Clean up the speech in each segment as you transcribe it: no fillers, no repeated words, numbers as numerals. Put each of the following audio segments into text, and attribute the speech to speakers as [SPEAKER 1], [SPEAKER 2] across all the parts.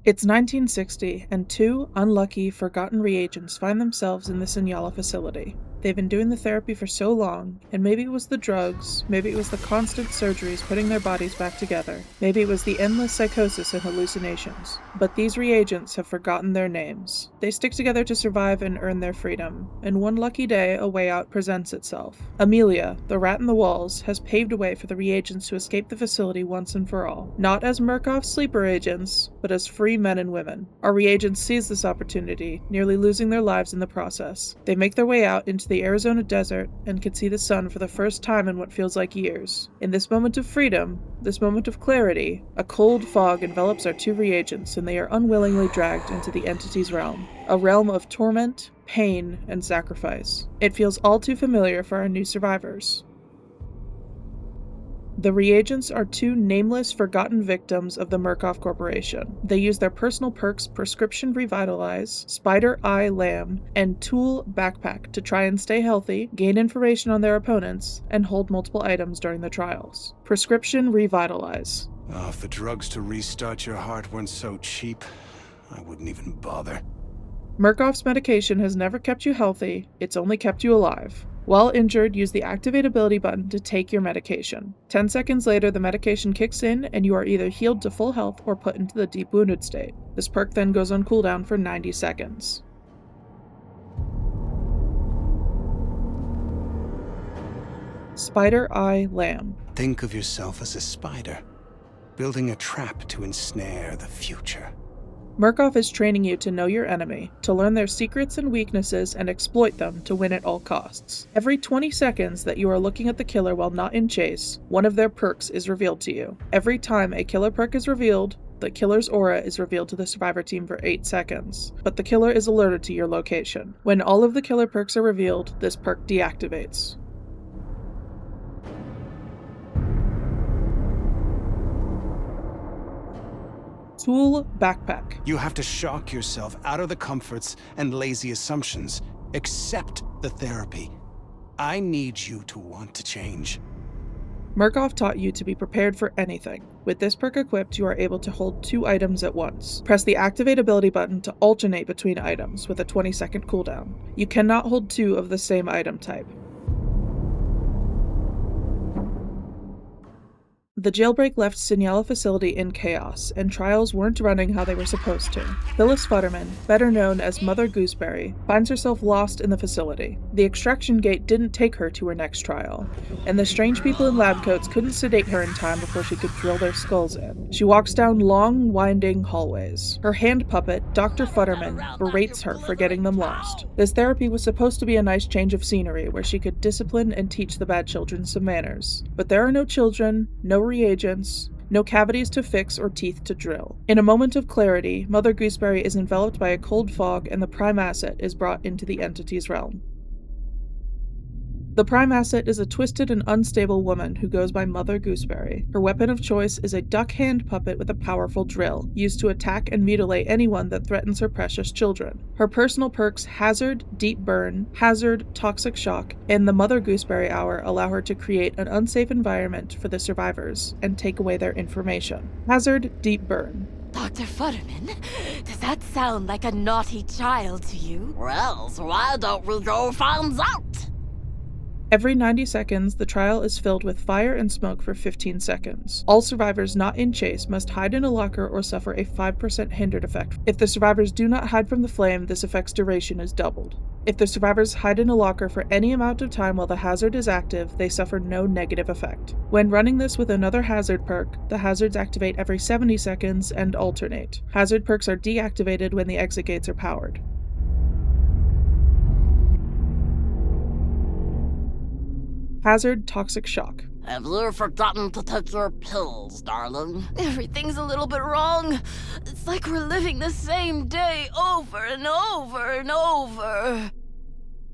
[SPEAKER 1] It's 1960, and two unlucky, forgotten reagents find themselves in this yall facility. They've been doing the therapy for so long, and maybe it was the drugs, maybe it was the constant surgeries putting their bodies back together, maybe it was the endless psychosis and hallucinations. But these reagents have forgotten their names. They stick together to survive and earn their freedom, and one lucky day a way out presents itself. Amelia, the rat in the walls, has paved a way for the reagents to escape the facility once and for all. Not as Murkoff's sleeper agents, but as free men and women. Our reagents seize this opportunity, nearly losing their lives in the process. They make their way out into the Arizona desert and can see the sun for the first time in what feels like years. In this moment of freedom, this moment of clarity, a cold fog envelops our two reagents and they are unwillingly dragged into the entity's realm. A realm of torment, pain, and sacrifice. It feels all too familiar for our new survivors. The reagents are two nameless, forgotten victims of the Murkoff Corporation. They use their personal perks Prescription Revitalize, Spider Eye Lamb, and Tool Backpack to try and stay healthy, gain information on their opponents, and hold multiple items during the trials. Prescription Revitalize.
[SPEAKER 2] Oh, if the drugs to restart your heart weren't so cheap, I wouldn't even bother.
[SPEAKER 1] Murkoff's medication has never kept you healthy, it's only kept you alive. While injured, use the Activate Ability button to take your medication. 10 seconds later, the medication kicks in and you are either healed to full health or put into the Deep Wounded state. This perk then goes on cooldown for 90 seconds. Spider Eye Lamb.
[SPEAKER 2] Think of yourself as a spider, building a trap to ensnare the future.
[SPEAKER 1] Murkoff is training you to know your enemy, to learn their secrets and weaknesses and exploit them to win at all costs. Every 20 seconds that you are looking at the killer while not in chase, one of their perks is revealed to you. Every time a killer perk is revealed, the killer's aura is revealed to the survivor team for 8 seconds, but the killer is alerted to your location. When all of the killer perks are revealed, this perk deactivates. Tool Backpack.
[SPEAKER 2] You have to shock yourself out of the comforts and lazy assumptions. Accept the therapy. I need you to want to change.
[SPEAKER 1] Murkoff taught you to be prepared for anything. With this perk equipped, you are able to hold 2 items at once. Press the Activate Ability button to alternate between items with a 20-second cooldown. You cannot hold 2 of the same item type. The jailbreak left Signala facility in chaos, and trials weren't running how they were supposed to. Phyllis Futterman, better known as Mother Gooseberry, finds herself lost in the facility. The extraction gate didn't take her to her next trial, and the strange people in lab coats couldn't sedate her in time before she could drill their skulls in. She walks down long, winding hallways. Her hand puppet, Dr. Futterman, berates her for getting them lost. This therapy was supposed to be a nice change of scenery where she could discipline and teach the bad children some manners. But there are no children, no reagents, no cavities to fix or teeth to drill. In a moment of clarity, Mother Gooseberry is enveloped by a cold fog and the prime asset is brought into the entity's realm. The prime asset is a twisted and unstable woman who goes by Mother Gooseberry. Her weapon of choice is a duck hand puppet with a powerful drill, used to attack and mutilate anyone that threatens her precious children. Her personal perks Hazard, Deep Burn, Hazard, Toxic Shock, and the Mother Gooseberry Hour allow her to create an unsafe environment for the survivors and take away their information. Hazard, Deep Burn.
[SPEAKER 3] Dr. Futterman, does that sound like a naughty child to you? Well, so why don't we go find out?
[SPEAKER 1] Every 90 seconds, the trial is filled with fire and smoke for 15 seconds. All survivors not in chase must hide in a locker or suffer a 5% hindered effect. If the survivors do not hide from the flame, this effect's duration is doubled. If the survivors hide in a locker for any amount of time while the hazard is active, they suffer no negative effect. When running this with another hazard perk, the hazards activate every 70 seconds and alternate. Hazard perks are deactivated when the exit gates are powered. Hazard Toxic Shock.
[SPEAKER 3] Have you forgotten to take your pills, darling? Everything's a little bit wrong. It's like we're living the same day over and over and over.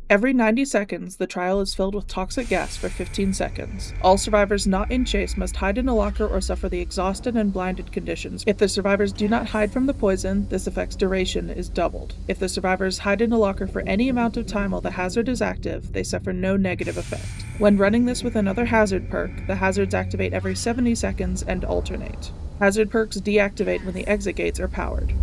[SPEAKER 1] Every 90 seconds, the trial is filled with toxic gas for 15 seconds. All survivors not in chase must hide in a locker or suffer the exhausted and blinded conditions. If the survivors do not hide from the poison, this effect's duration is doubled. If the survivors hide in a locker for any amount of time while the hazard is active, they suffer no negative effect. When running this with another hazard perk, the hazards activate every 70 seconds and alternate. Hazard perks deactivate when the exit gates are powered.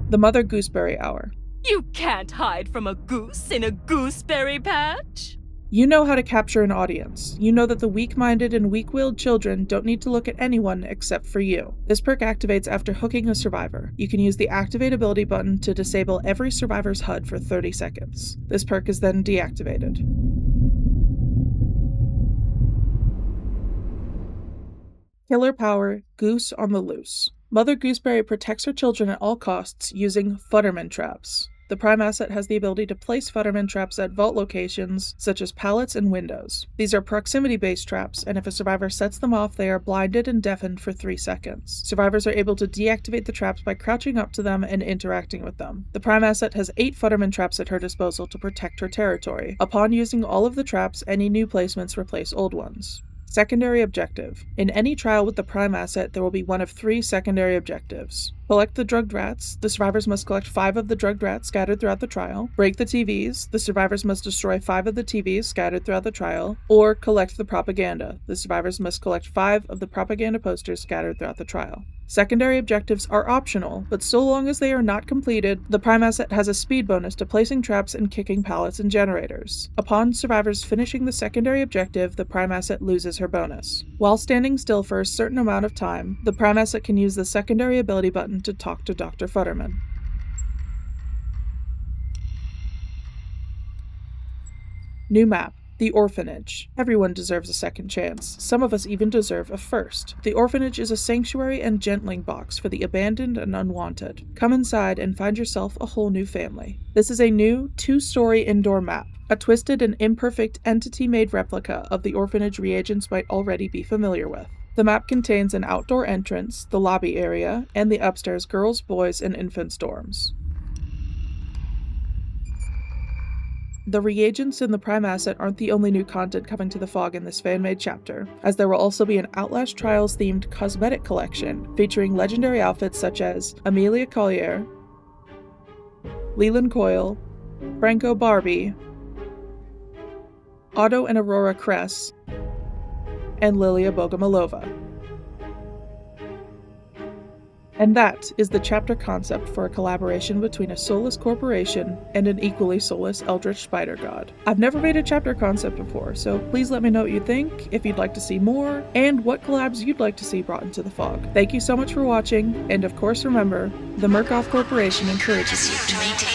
[SPEAKER 1] The Mother Gooseberry Hour.
[SPEAKER 4] You can't hide from a goose in a gooseberry patch.
[SPEAKER 1] You know how to capture an audience. You know that the weak-minded and weak-willed children don't need to look at anyone except for you. This perk activates after hooking a survivor. You can use the Activate Ability button to disable every survivor's HUD for 30 seconds. This perk is then deactivated. Killer Power, Goose on the Loose. Mother Gooseberry protects her children at all costs using Futterman traps. The Prime asset has the ability to place Futterman traps at vault locations, such as pallets and windows. These are proximity-based traps, and if a survivor sets them off, they are blinded and deafened for 3 seconds. Survivors are able to deactivate the traps by crouching up to them and interacting with them. The Prime asset has 8 Futterman traps at her disposal to protect her territory. Upon using all of the traps, any new placements replace old ones. Secondary objective. In any trial with the Prime asset, there will be one of 3 secondary objectives. Collect the drugged rats. The survivors must collect 5 of the drugged rats scattered throughout the trial. Break the TVs. The survivors must destroy 5 of the TVs scattered throughout the trial. Or collect the propaganda. The survivors must collect 5 of the propaganda posters scattered throughout the trial. Secondary objectives are optional, but so long as they are not completed, the Prime asset has a speed bonus to placing traps and kicking pallets and generators. Upon survivors finishing the secondary objective, the Prime asset loses her bonus. While standing still for a certain amount of time, the Prime asset can use the secondary ability button to talk to Dr. Futterman. New map. The Orphanage. Everyone deserves a second chance. Some of us even deserve a first. The Orphanage is a sanctuary and gentling box for the abandoned and unwanted. Come inside and find yourself a whole new family. This is a new 2-story indoor map. A twisted and imperfect entity-made replica of the Orphanage reagents might already be familiar with. The map contains an outdoor entrance, the lobby area, and the upstairs girls', boys', and infants' dorms. The reagents in the Prime asset aren't the only new content coming to the Fog in this fan-made chapter, as there will also be an Outlast Trials-themed cosmetic collection featuring legendary outfits such as Amelia Collier, Leland Coyle, Franco Barbie, Otto and Aurora Kress, and Lilia Bogomolova. And that is the chapter concept for a collaboration between a soulless corporation and an equally soulless eldritch spider god. I've never made a chapter concept before, so please let me know what you think, if you'd like to see more, and what collabs you'd like to see brought into the Fog. Thank you so much for watching, and of course remember, the Murkoff Corporation encourages you to maintain